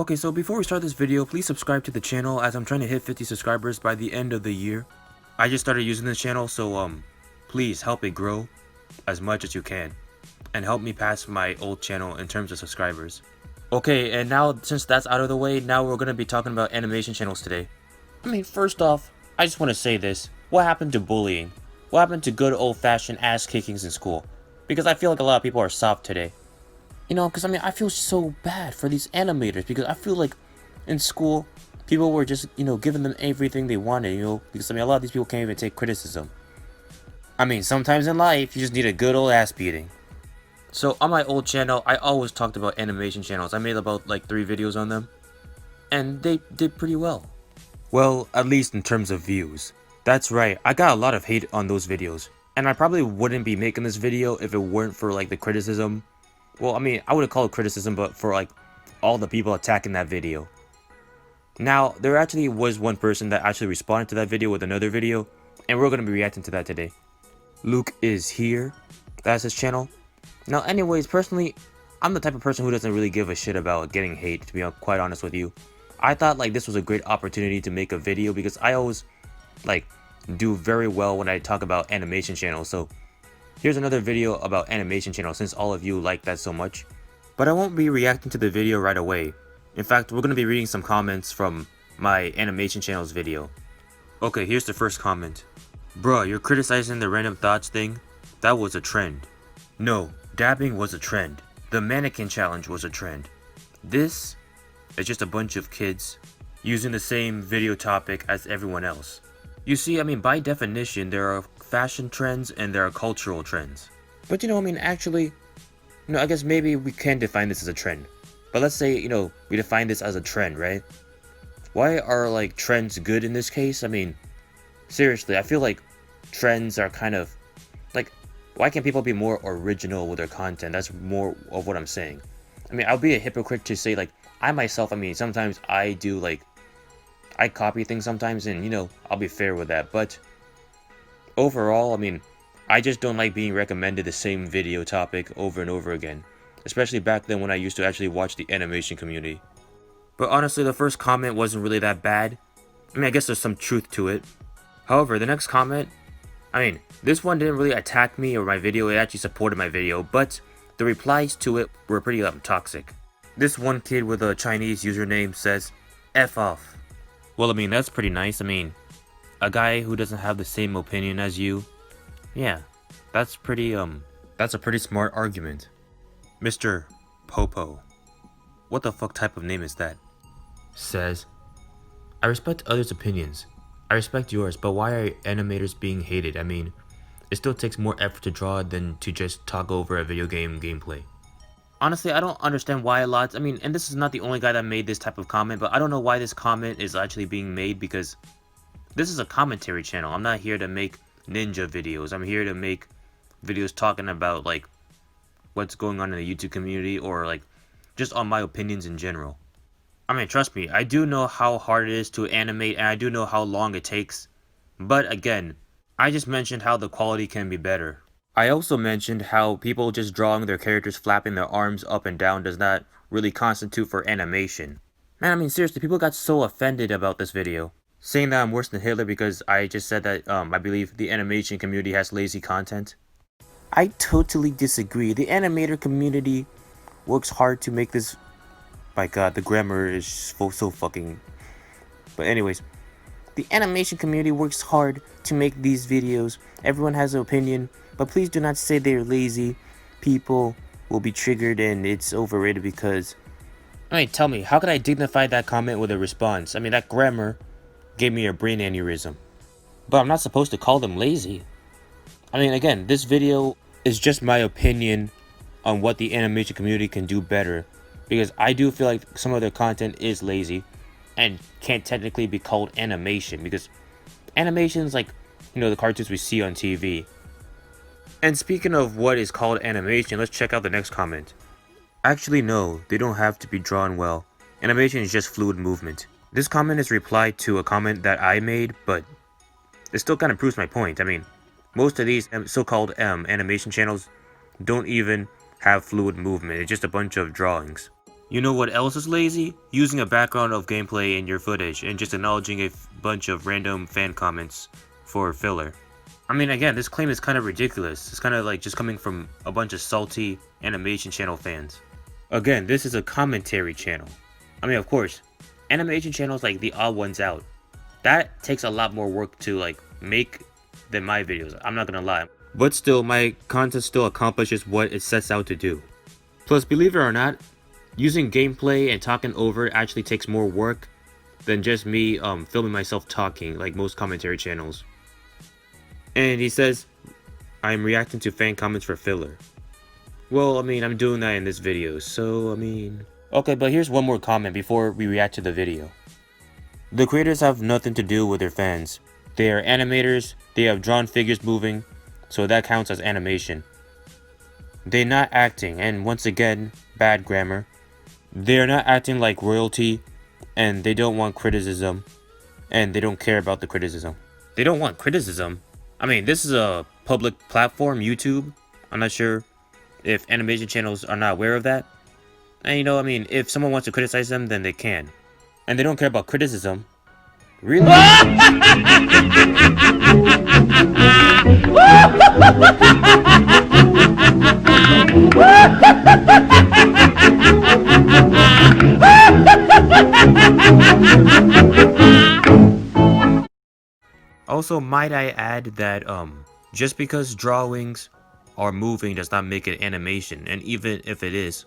Okay, so before we start this video, please subscribe to the channel as I'm trying to hit 50 subscribers by the end of the year. I just started using this channel, so please help it grow as much as you can and help me pass my old channel in terms of subscribers. Okay, and now since that's out of the way, now we're going to be talking about animation channels today. I mean, first off, I just want to say this. What happened to bullying? What happened to good old-fashioned ass-kickings in school? Because I feel like a lot of people are soft today. You know, because I mean, I feel so bad for these animators because I feel like in school, people were just, giving them everything they wanted, because I mean, a lot of these people can't even take criticism. I mean, sometimes in life, you just need a good old ass beating. So on my old channel, I always talked about animation channels. I made about like 3 videos on them, and they did pretty well. Well, at least in terms of views. That's right, I got a lot of hate on those videos, and I probably wouldn't be making this video if it weren't for like the criticism. Well, I mean, I wouldn't call it criticism, but for like all the people attacking that video. Now, there actually was one person that actually responded to that video with another video, and we're going to be reacting to that today. Luke is here. That's his channel. Now, anyways, personally, I'm the type of person who doesn't really give a shit about getting hate, to be quite honest with you. I thought like this was a great opportunity to make a video because I always like do very well when I talk about animation channels, so here's another video about animation channels since all of you like that so much. But I won't be reacting to the video right away. In fact, we're going to be reading some comments from my animation channels video. Okay, here's the first comment. Bruh, you're criticizing the random thoughts thing? That was a trend. No, dabbing was a trend. The mannequin challenge was a trend. This is just a bunch of kids using the same video topic as everyone else. You see, I mean, by definition, there are fashion trends and there are cultural trends. But I mean, actually, I guess maybe we can define this as a trend. But let's say, we define this as a trend, right? Why are, like, trends good in this case? I mean, seriously, I feel like trends are kind of, like, why can't people be more original with their content? That's more of what I'm saying. I mean, I'll be a hypocrite to say, like, I myself, I mean, sometimes I do, like, I copy things sometimes, and, I'll be fair with that, but overall, I mean, I just don't like being recommended the same video topic over and over again, especially back then when I used to actually watch the animation community. But honestly, the first comment wasn't really that bad. I mean, I guess there's some truth to it. However, the next comment, I mean, this one didn't really attack me or my video, it actually supported my video, but the replies to it were pretty toxic. This one kid with a Chinese username says, F off. Well, I mean, that's pretty nice. I mean, a guy who doesn't have the same opinion as you, yeah, that's a pretty smart argument. Mr. Popo, what the fuck type of name is that? Says, I respect others' opinions. I respect yours, but why are animators being hated? I mean, it still takes more effort to draw than to just talk over a video game gameplay. Honestly, I don't understand why I mean, and this is not the only guy that made this type of comment, but I don't know why this comment is actually being made because this is a commentary channel. I'm not here to make ninja videos. I'm here to make videos talking about, like, what's going on in the YouTube community or, like, just on my opinions in general. I mean, trust me, I do know how hard it is to animate and I do know how long it takes. But again, I just mentioned how the quality can be better. I also mentioned how people just drawing their characters flapping their arms up and down does not really constitute for animation. Man, I mean, seriously, people got so offended about this video, saying that I'm worse than Hitler because I just said that I believe the animation community has lazy content. I totally disagree. The animator community works hard to make this. My god, the grammar is so fucking. But anyways, the animation community works hard to make these videos. Everyone has an opinion, but please do not say they're lazy. People will be triggered and it's overrated because... I mean, tell me, how could I dignify that comment with a response? I mean, that grammar gave me a brain aneurysm. But I'm not supposed to call them lazy. I mean, again, this video is just my opinion on what the animation community can do better. Because I do feel like some of their content is lazy and can't technically be called animation. Because animation is like, the cartoons we see on TV. And speaking of what is called animation, let's check out the next comment. Actually, no, they don't have to be drawn well. Animation is just fluid movement. This comment is replied to a comment that I made, but it still kind of proves my point. I mean, most of these so-called animation channels don't even have fluid movement. It's just a bunch of drawings. You know what else is lazy? Using a background of gameplay in your footage and just acknowledging a bunch of random fan comments for filler. I mean, again, this claim is kind of ridiculous. It's kind of like just coming from a bunch of salty animation channel fans. Again, this is a commentary channel. I mean, of course, animation channels like the Odd Ones Out, that takes a lot more work to like make than my videos, I'm not gonna lie. But still, my content still accomplishes what it sets out to do. Plus, believe it or not, using gameplay and talking over it actually takes more work than just me filming myself talking like most commentary channels. And he says, I'm reacting to fan comments for filler. Well, I mean, I'm doing that in this video, so I mean... Okay, but here's one more comment before we react to the video. The creators have nothing to do with their fans. They are animators, they have drawn figures moving, so that counts as animation. They're not acting, and once again, bad grammar. They are not acting like royalty, and they don't want criticism, and they don't care about the criticism. They don't want criticism? I mean, this is a public platform, YouTube. I'm not sure if animation channels are not aware of that. And you know, I mean, if someone wants to criticize them, then they can. And they don't care about criticism. Really? Also, might I add that just because drawings are moving does not make it animation, and even if it is,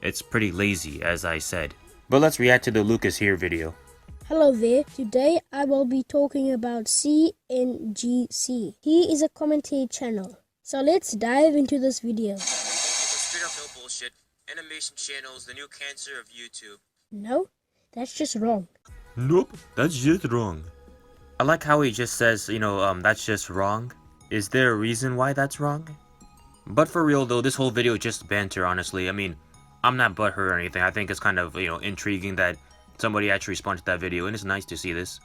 it's pretty lazy, as I said. But let's react to the Lucas Here video. Hello there, today I will be talking about CNGC. He is a commentary channel. So let's dive into this video. Straight up no bullshit. Animation channels, the new cancer of YouTube. No, that's just wrong. Nope, that's just wrong. I like how he just says, you know, that's just wrong. Is there a reason why that's wrong? But for real though, this whole video is just banter, honestly. I mean, I'm not butthurt or anything. I think it's kind of, you know, intriguing that somebody actually responded to that video, and it's nice to see this.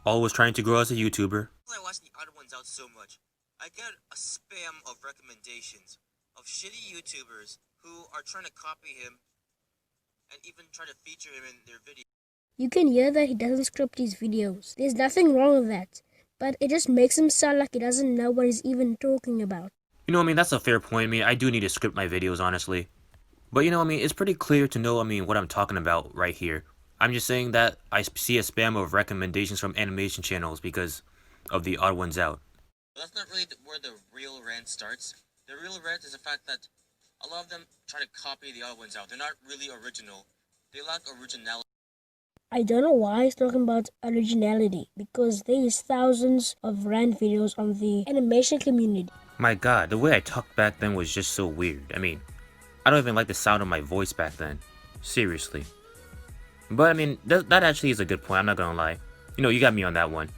Always trying to grow as a YouTuber. I watch the Odd Ones Out so much, I get a spam of recommendations of shitty YouTubers who are trying to copy him and even try to feature him in their videos. You can hear that he doesn't script his videos. There's nothing wrong with that. But it just makes him sound like he doesn't know what he's even talking about. You know, I mean, that's a fair point. I mean, I do need to script my videos, honestly. But you know, I mean, it's pretty clear to know, I mean, what I'm talking about right here. I'm just saying that I see a spam of recommendations from animation channels because of the Odd Ones Out. But that's not really where the real rant starts. The real rant is the fact that a lot of them try to copy the Odd Ones Out. They're not really original. They lack originality. I don't know why he's talking about originality, because there is thousands of rant videos on the animation community. My god, the way I talked back then was just so weird. I mean, I don't even like the sound of my voice back then. Seriously. But I mean, that actually is a good point, I'm not gonna lie. You know, you got me on that one.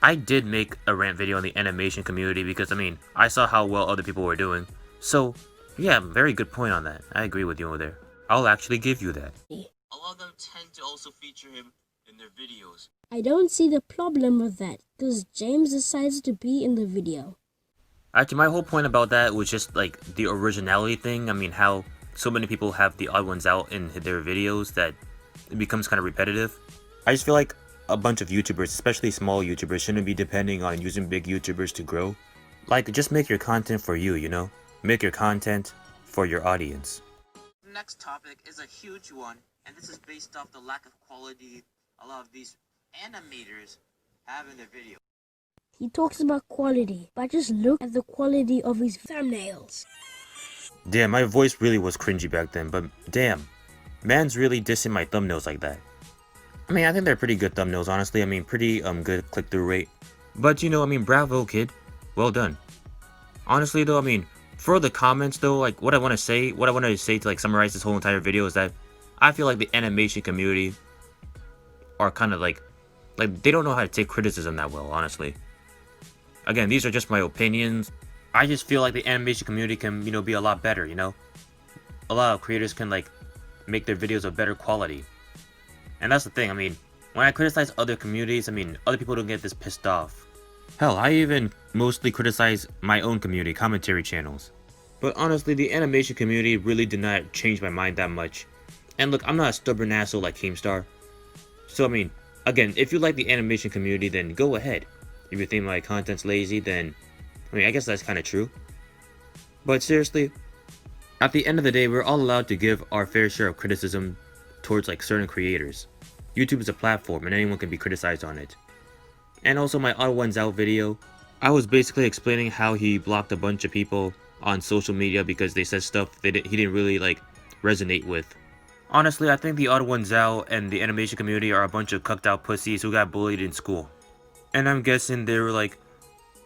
I did make a rant video on the animation community because, I mean, I saw how well other people were doing. So, yeah, very good point on that. I agree with you over there. I'll actually give you that. A lot of them tend to also feature him in their videos. I don't see the problem with that, because James decides to be in the video. Actually, my whole point about that was just like the originality thing. I mean, how so many people have the Odd Ones Out in their videos that it becomes kind of repetitive. I just feel like a bunch of YouTubers, especially small YouTubers, shouldn't be depending on using big YouTubers to grow. Like, just make your content for you, you know? Make your content for your audience. The next topic is a huge one, and this is based off the lack of quality a lot of these animators have in their videos. He talks about quality, but just look at the quality of his thumbnails. Damn, my voice really was cringy back then, but damn, man's really dissing my thumbnails like that. I mean, I think they're pretty good thumbnails, honestly. I mean, pretty good click-through rate. But you know, I mean, bravo, kid. Well done. Honestly though, I mean, for the comments though, like what I wanted to say to like summarize this whole entire video is that I feel like the animation community are kind of like they don't know how to take criticism that well, honestly. Again, these are just my opinions. I just feel like the animation community can, you know, be a lot better, you know? A lot of creators can like make their videos of better quality. And that's the thing, I mean, when I criticize other communities, I mean, other people don't get this pissed off. Hell, I even mostly criticize my own community, commentary channels. But honestly, the animation community really did not change my mind that much. And look, I'm not a stubborn asshole like Keemstar. So I mean, again, if you like the animation community, then go ahead. If you think my content's lazy, then I mean, I guess that's kind of true. But seriously, at the end of the day, we're all allowed to give our fair share of criticism towards like certain creators. YouTube is a platform and anyone can be criticized on it. And also my Odd Ones Out video, I was basically explaining how he blocked a bunch of people on social media because they said stuff that he didn't really like resonate with. Honestly, I think the Odd Ones Out and the animation community are a bunch of cucked out pussies who got bullied in school. And I'm guessing they were like,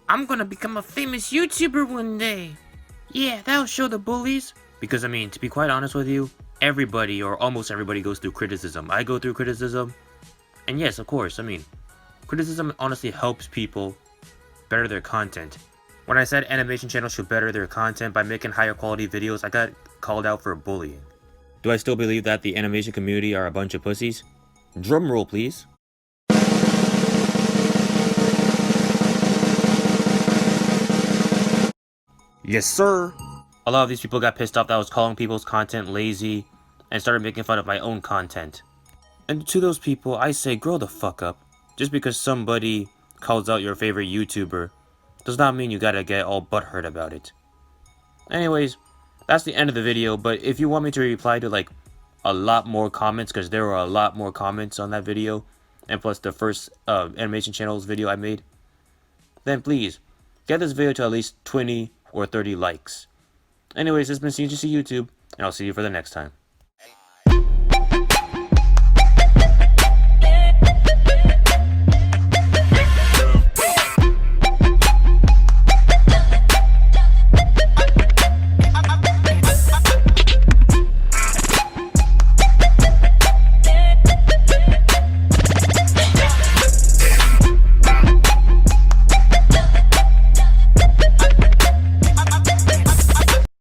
I'm gonna become a famous YouTuber one day. Yeah, that'll show the bullies. Because I mean, to be quite honest with you, everybody or almost everybody goes through criticism. I go through criticism. And yes, of course, I mean, criticism honestly helps people better their content. When I said animation channels should better their content by making higher quality videos, I got called out for bullying. Do I still believe that the animation community are a bunch of pussies? Drum roll, please. Yes, sir. A lot of these people got pissed off that I was calling people's content lazy and started making fun of my own content. And to those people, I say grow the fuck up. Just because somebody calls out your favorite YouTuber does not mean you gotta get all butthurt about it. Anyways, that's the end of the video, but if you want me to reply to like a lot more comments, because there were a lot more comments on that video, and plus the first animation channels video I made, then please, get this video to at least 20 or 30 likes. Anyways, this has been CGC YouTube, and I'll see you for the next time.